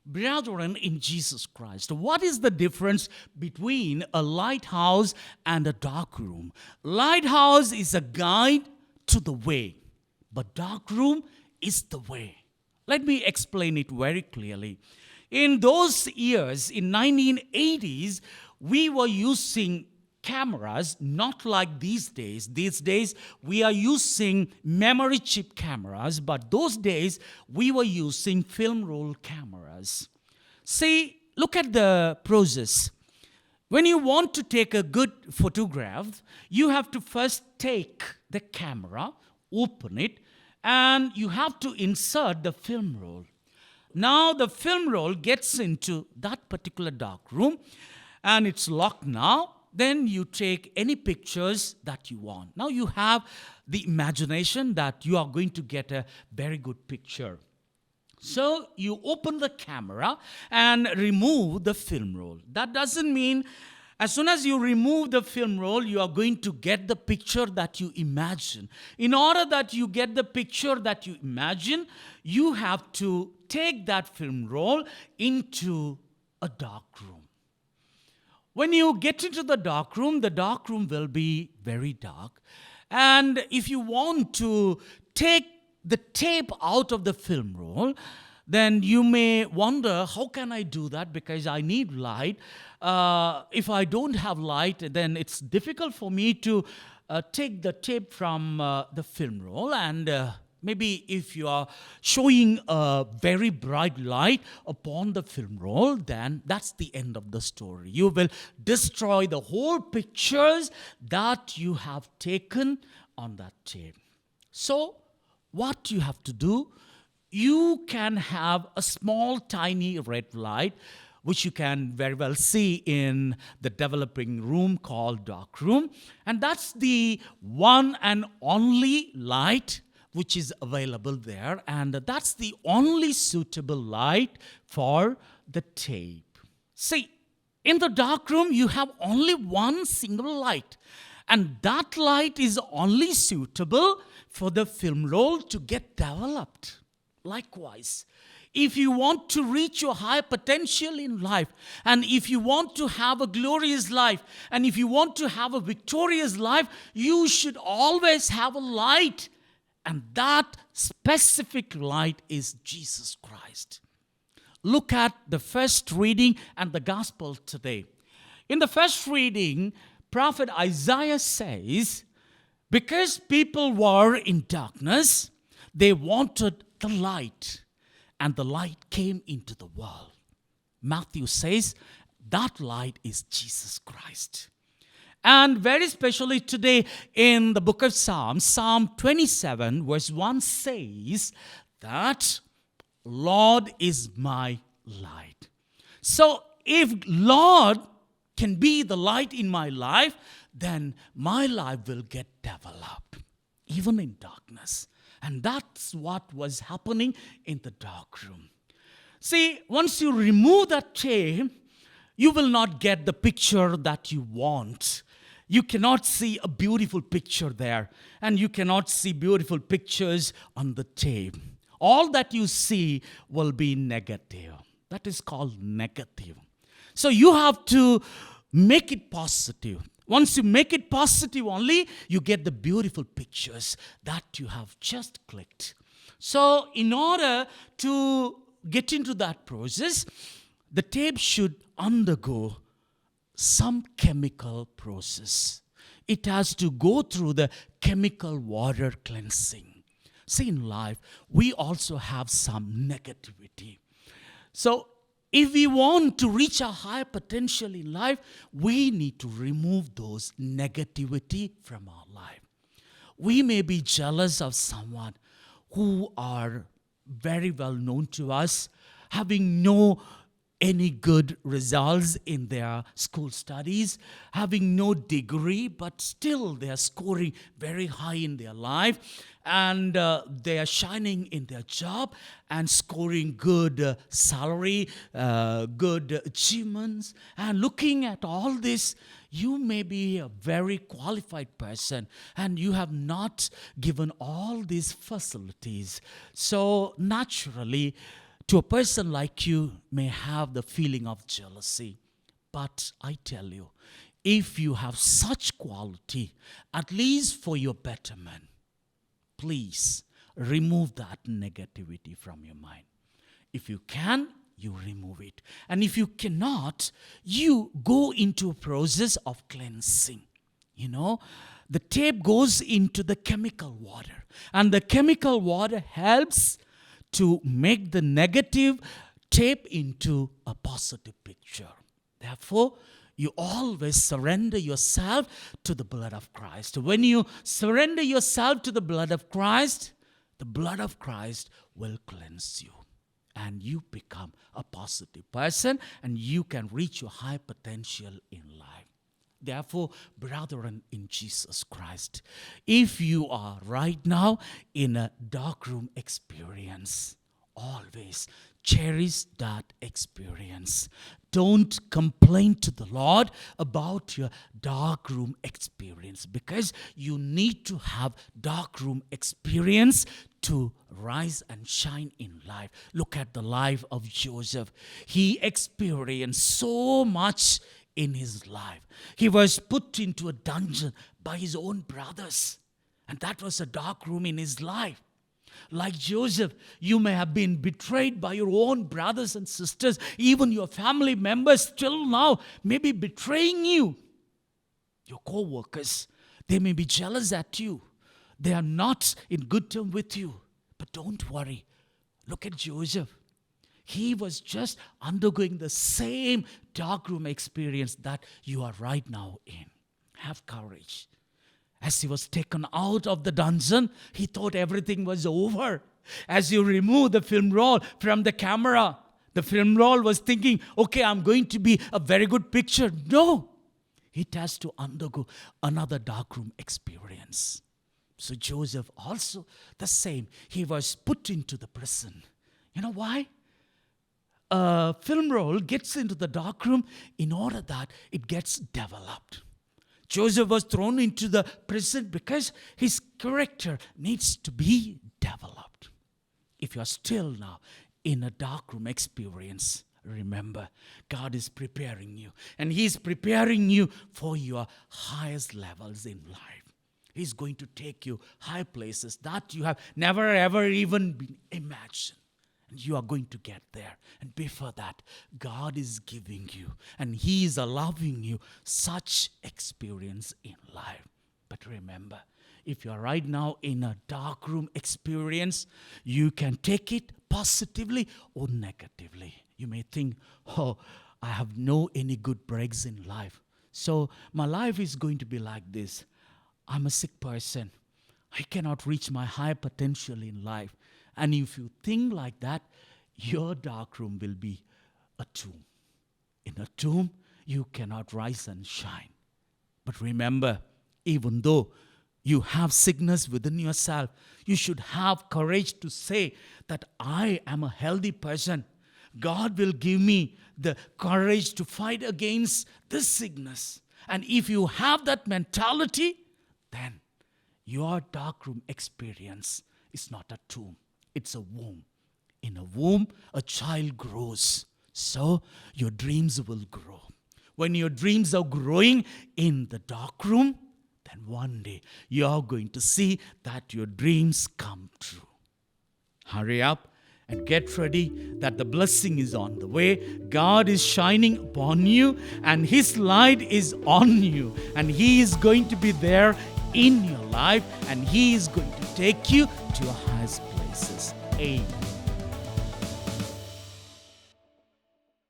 Brethren in Jesus Christ, what is the difference between a lighthouse and a dark room? Lighthouse is a guide to the way, but dark room is the way. Let me explain it very clearly. In those years, in 1980s, we were using cameras not like these days. These days, we are using memory chip cameras, but those days, we were using film roll cameras. See, look at the process. When you want to take a good photograph, you have to first take the camera, open it, and you have to insert the film roll. Now the film roll gets into that particular dark room, and it's locked now. Then you take any pictures that you want. Now you have the imagination that you are going to get a very good picture. So you open the camera and remove the film roll. That doesn't mean as soon as you remove the film roll, you are going to get the picture that you imagine. In order that you get the picture that you imagine, you have to take that film roll into a dark room. When you get into the dark room will be very dark. And if you want to take the tape out of the film roll, then you may wonder, how can I do that? Because I need light. If I don't have light, then it's difficult for me to take the tape from the film roll. And maybe if you are showing a very bright light upon the film roll, then that's the end of the story. You will destroy the whole pictures that you have taken on that tape. So, what you have to do, you can have a small, tiny red light, which you can very well see in the developing room called dark room. And that's the one and only light which is available there, and that's the only suitable light for the tape. See, in the dark room, you have only one single light, and that light is only suitable for the film roll to get developed. Likewise, if you want to reach your high potential in life, and if you want to have a glorious life, and if you want to have a victorious life, you should always have a light. And that specific light is Jesus Christ. Look at the first reading and the gospel today. In the first reading, Prophet Isaiah says, because people were in darkness, they wanted the light, and the light came into the world. Matthew says, that light is Jesus Christ. And very especially today in the book of Psalms, Psalm 27 verse 1 says that Lord is my light. So if Lord can be the light in my life, then my life will get developed, even in darkness. And that's what was happening in the dark room. See, once you remove that tape, you will not get the picture that you want. You cannot see a beautiful picture there, and you cannot see beautiful pictures on the tape. All that you see will be negative. That is called negative. So you have to make it positive. Once you make it positive only, you get the beautiful pictures that you have just clicked. So in order to get into that process, the tape should undergo some chemical process. It has to go through the chemical water cleansing. See, in life, we also have some negativity. So, if we want to reach a high potential in life, we need to remove those negativity from our life. We may be jealous of someone who are very well known to us, having no any good results in their school studies, having no degree, but still they are scoring very high in their life, and they are shining in their job and scoring good salary, good achievements. And looking at all this, you may be a very qualified person and you have not given all these facilities. So naturally, to a person like you may have the feeling of jealousy. But I tell you, if you have such quality, at least for your betterment, please remove that negativity from your mind. If you can, you remove it. And if you cannot, you go into a process of cleansing. The tape goes into the chemical water. And the chemical water helps to make the negative tape into a positive picture. Therefore, you always surrender yourself to the blood of Christ. When you surrender yourself to the blood of Christ will cleanse you. And you become a positive person, and you can reach your high potential in life. Therefore, brethren in Jesus Christ, if you are right now in a darkroom experience, always cherish that experience. Don't complain to the Lord about your darkroom experience, because you need to have darkroom experience to rise and shine in life. Look at the life of Joseph. He experienced so much in his life. He was put into a dungeon by his own brothers, and that was a dark room in his life. Like Joseph, you may have been betrayed by your own brothers and sisters. Even your family members till now may be betraying you. Your co-workers, they may be jealous at you. They are not in good terms with you. But don't worry. Look at Joseph. He was just undergoing the same darkroom experience that you are right now in. Have courage. As he was taken out of the dungeon, he thought everything was over. As you remove the film roll from the camera, the film roll was thinking, okay, I'm going to be a very good picture. No, it has to undergo another darkroom experience. So Joseph also the same. He was put into the prison. You know why? A film roll gets into the darkroom in order that it gets developed. Joseph was thrown into the prison because his character needs to be developed. If you are still now in a darkroom experience, remember, God is preparing you. And He is preparing you for your highest levels in life. He's going to take you high places that you have never ever even been imagined. And you are going to get there. And before that, God is giving you and He is allowing you such experience in life. But remember, if you are right now in a dark room experience, you can take it positively or negatively. You may think, oh, I have no any good breaks in life. So my life is going to be like this. I'm a sick person. I cannot reach my high potential in life. And if you think like that, your dark room will be a tomb. In a tomb, you cannot rise and shine. But remember, even though you have sickness within yourself, you should have courage to say that I am a healthy person. God will give me the courage to fight against this sickness. And if you have that mentality, then your darkroom experience is not a tomb. It's a womb. In a womb, a child grows. So your dreams will grow. When your dreams are growing in the dark room, then one day you're going to see that your dreams come true. Hurry up and get ready that the blessing is on the way. God is shining upon you and His light is on you. And He is going to be there in your life and He is going to take you to your highest places. Amen.